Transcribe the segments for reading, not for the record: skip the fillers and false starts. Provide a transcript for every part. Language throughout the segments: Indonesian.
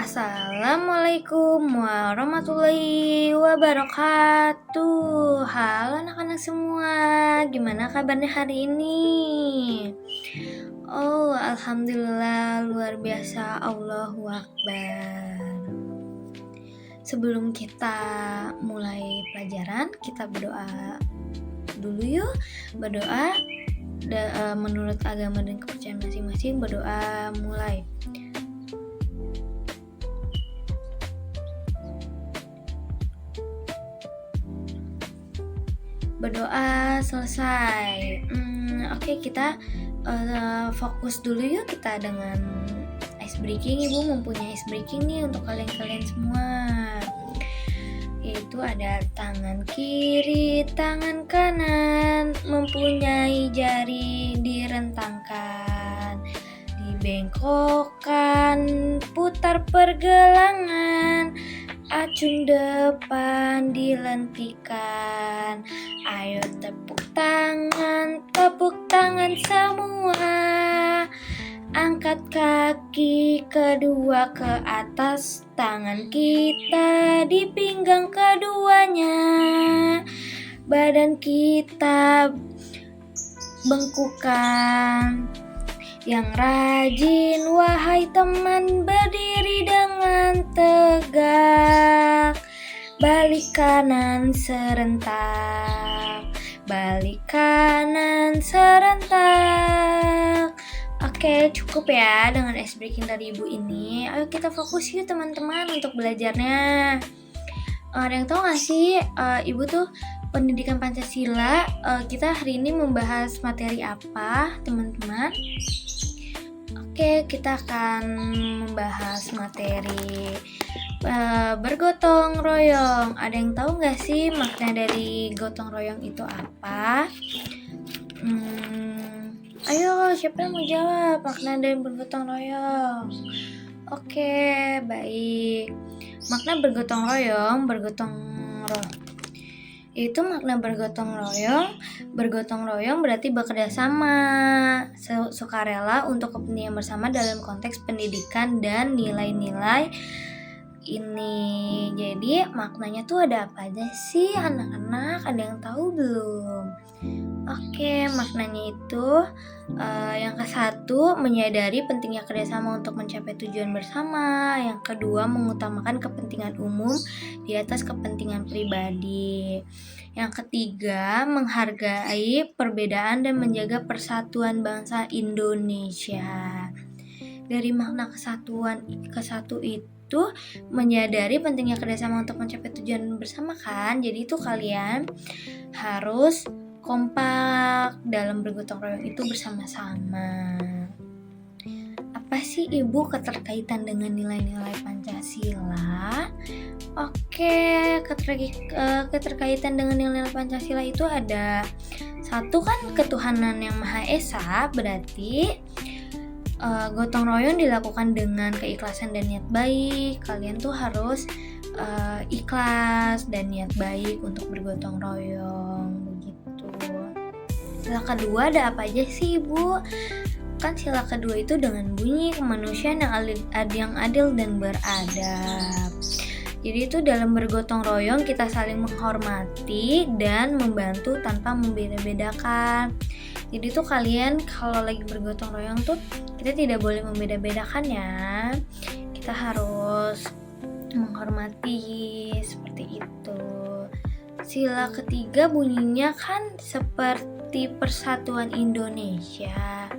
Assalamualaikum warahmatullahi wabarakatuh. Halo anak-anak semua, gimana kabarnya hari ini? Oh, alhamdulillah, luar biasa, Allahu Akbar. Sebelum kita mulai pelajaran, kita berdoa dulu yuk. Berdoa menurut agama dan kepercayaan masing-masing. Berdoa mulai. Berdoa selesai. Oke, kita fokus dulu yuk kita dengan ice breaking. Ibu mempunyai ice breaking nih untuk kalian-kalian semua. Yaitu ada tangan kiri, tangan kanan, mempunyai jari direntangkan, dibengkokkan, putar pergelangan, acung depan dilentikan. Ayo tepuk tangan semua. Angkat kaki kedua ke atas, tangan kita di pinggang keduanya. Badan kita bengkukan. Yang rajin, wahai teman, berdiri dengan tegak. Balik kanan serentak, balik kanan serentak. Oke, cukup ya dengan ice breaking dari ibu ini. Ayo kita fokus yuk teman-teman untuk belajarnya. Ada yang tahu gak sih, ibu tuh pendidikan Pancasila, kita hari ini membahas materi apa teman-teman? Oke, kita akan membahas materi bergotong royong. Ada yang tahu nggak sih makna dari gotong royong itu apa? Ayo, siapa yang mau jawab makna dari bergotong royong? Oke, baik. Makna bergotong royong, itu makna bergotong royong berarti bekerja sama, sukarela untuk kepentingan bersama dalam konteks pendidikan dan nilai-nilai ini. Jadi maknanya tuh ada apa aja sih anak-anak? Ada yang tahu belum? Oke, maknanya itu yang ke-1 menyadari pentingnya kerjasama untuk mencapai tujuan bersama. Yang kedua mengutamakan kepentingan umum di atas kepentingan pribadi. Yang ketiga menghargai perbedaan dan menjaga persatuan bangsa Indonesia. Dari makna kesatuan ke-1 itu menyadari pentingnya kerjasama untuk mencapai tujuan bersama kan. Jadi itu kalian harus kompak dalam bergotong royong itu bersama-sama. Apa sih ibu keterkaitan dengan nilai-nilai Pancasila? Oke, keterkaitan dengan nilai-nilai Pancasila itu ada 1 kan ketuhanan yang Maha Esa, berarti gotong royong dilakukan dengan keikhlasan dan niat baik. Kalian tuh harus ikhlas dan niat baik untuk bergotong royong. Sila kedua ada apa aja sih ibu? Kan sila kedua itu dengan bunyi kemanusiaan yang adil dan beradab. Jadi itu dalam bergotong royong kita saling menghormati dan membantu tanpa membeda-bedakan. Jadi tuh kalian kalau lagi bergotong royong tuh kita tidak boleh membeda-bedakan ya. Kita harus menghormati seperti itu. Sila ketiga bunyinya kan seperti persatuan Indonesia.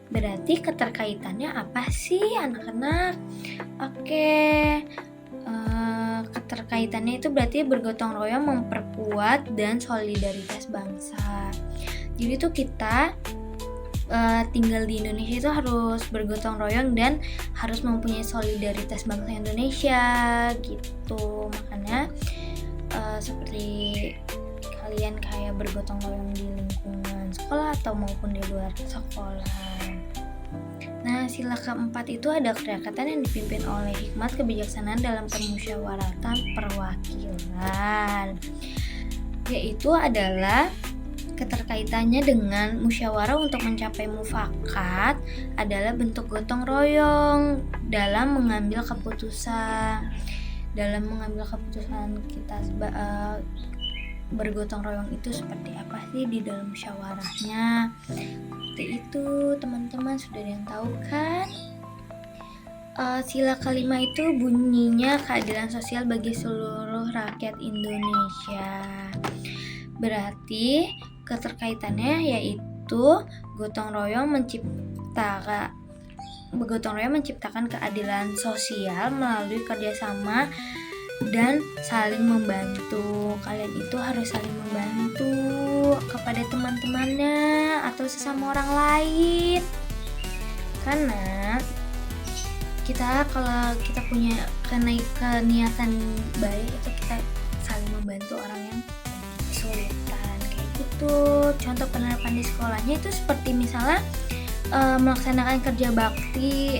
Berarti keterkaitannya apa sih anak-anak? Oke, keterkaitannya itu berarti bergotong royong memperkuat dan solidaritas bangsa. Jadi tuh kita tinggal di Indonesia itu harus bergotong royong dan harus mempunyai solidaritas bangsa Indonesia gitu. Makanya seperti kalian kayak bergotong royong di lingkungan sekolah atau maupun di luar sekolah. Nah, sila keempat itu ada kesepakatan yang dipimpin oleh hikmat kebijaksanaan dalam permusyawaratan perwakilan, yaitu adalah Keterkaitannya dengan musyawarah untuk mencapai mufakat adalah bentuk gotong royong dalam mengambil keputusan. Dalam mengambil keputusan kita bergotong royong itu seperti apa sih di dalam musyawarahnya? Seperti itu, teman-teman sudah ada yang tahu kan? Sila kelima itu bunyinya keadilan sosial bagi seluruh rakyat Indonesia. Berarti keterkaitannya yaitu gotong royong menciptakan keadilan sosial melalui kerjasama dan saling membantu. Kalian itu harus saling membantu kepada teman-temannya atau sesama orang lain, karena kalau kita punya keniatan baik itu kita saling membantu orang yang kesulitan kayak gitu. Contoh penerapan di sekolahnya itu seperti misalnya melaksanakan kerja bakti,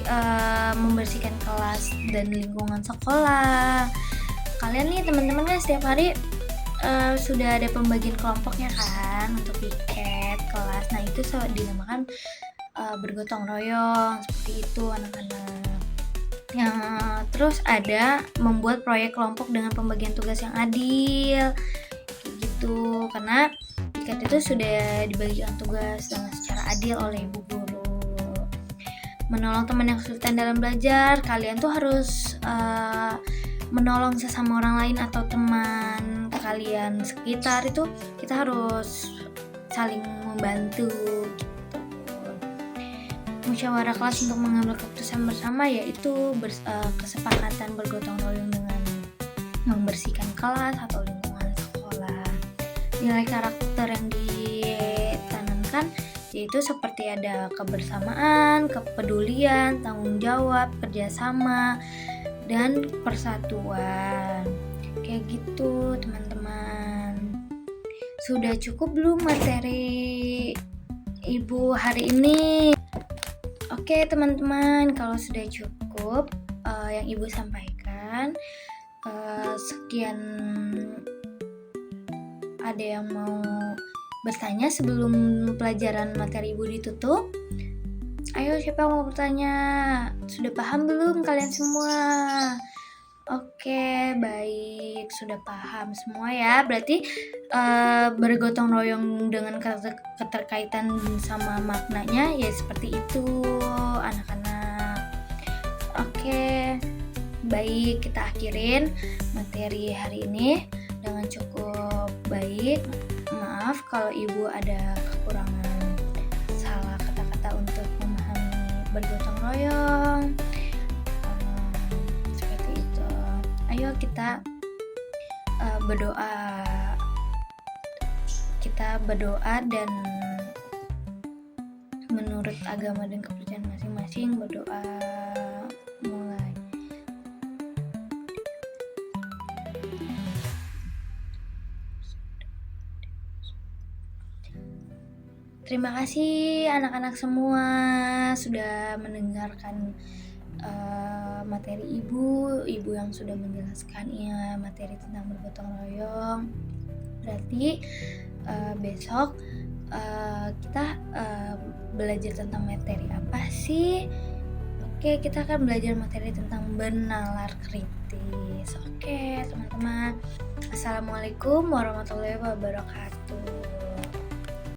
membersihkan kelas dan lingkungan sekolah. Kalian nih teman-teman kan setiap hari sudah ada pembagian kelompoknya kan untuk piket kelas. Nah itu dinamakan bergotong royong, seperti itu anak-anak. Terus ada membuat proyek kelompok dengan pembagian tugas yang adil kayak gitu, karena piket itu sudah dibagikan tugas dengan secara adil oleh ibu guru. Menolong teman yang kesulitan dalam belajar, kalian tuh harus menolong sesama orang lain atau teman kalian sekitar, itu kita harus saling membantu gitu. Musyawarah kelas untuk mengambil keputusan bersama yaitu kesepakatan bergotong royong dengan membersihkan kelas atau lingkungan sekolah. Nilai karakter yang ditanamkan yaitu seperti ada kebersamaan, kepedulian, tanggung jawab, kerjasama, dan persatuan. Kayak gitu teman-teman. Sudah cukup belum materi Ibu hari ini? Oke teman-teman, kalau sudah cukup yang Ibu sampaikan, sekian. Ada yang mau bertanya sebelum pelajaran materi Ibu ditutup? Ayo, siapa yang mau bertanya? Sudah paham belum kalian semua? Oke, baik, sudah paham semua ya. Berarti bergotong royong dengan keterkaitan sama maknanya ya seperti itu anak-anak. Oke, baik, kita akhirin materi hari ini dengan cukup baik. Maaf kalau Ibu ada kekurangan salah kata-kata untuk memahami bergotong royong. Seperti itu. Ayo kita berdoa. Kita berdoa dan menurut agama dan kepercayaan masing-masing berdoa. Mulai. Terima kasih anak-anak semua sudah mendengarkan materi Ibu yang sudah menjelaskan materi tentang bergotong royong. Berarti besok kita belajar tentang materi apa sih? Oke, kita akan belajar materi tentang bernalar kritis. Oke teman-teman, Assalamualaikum warahmatullahi wabarakatuh.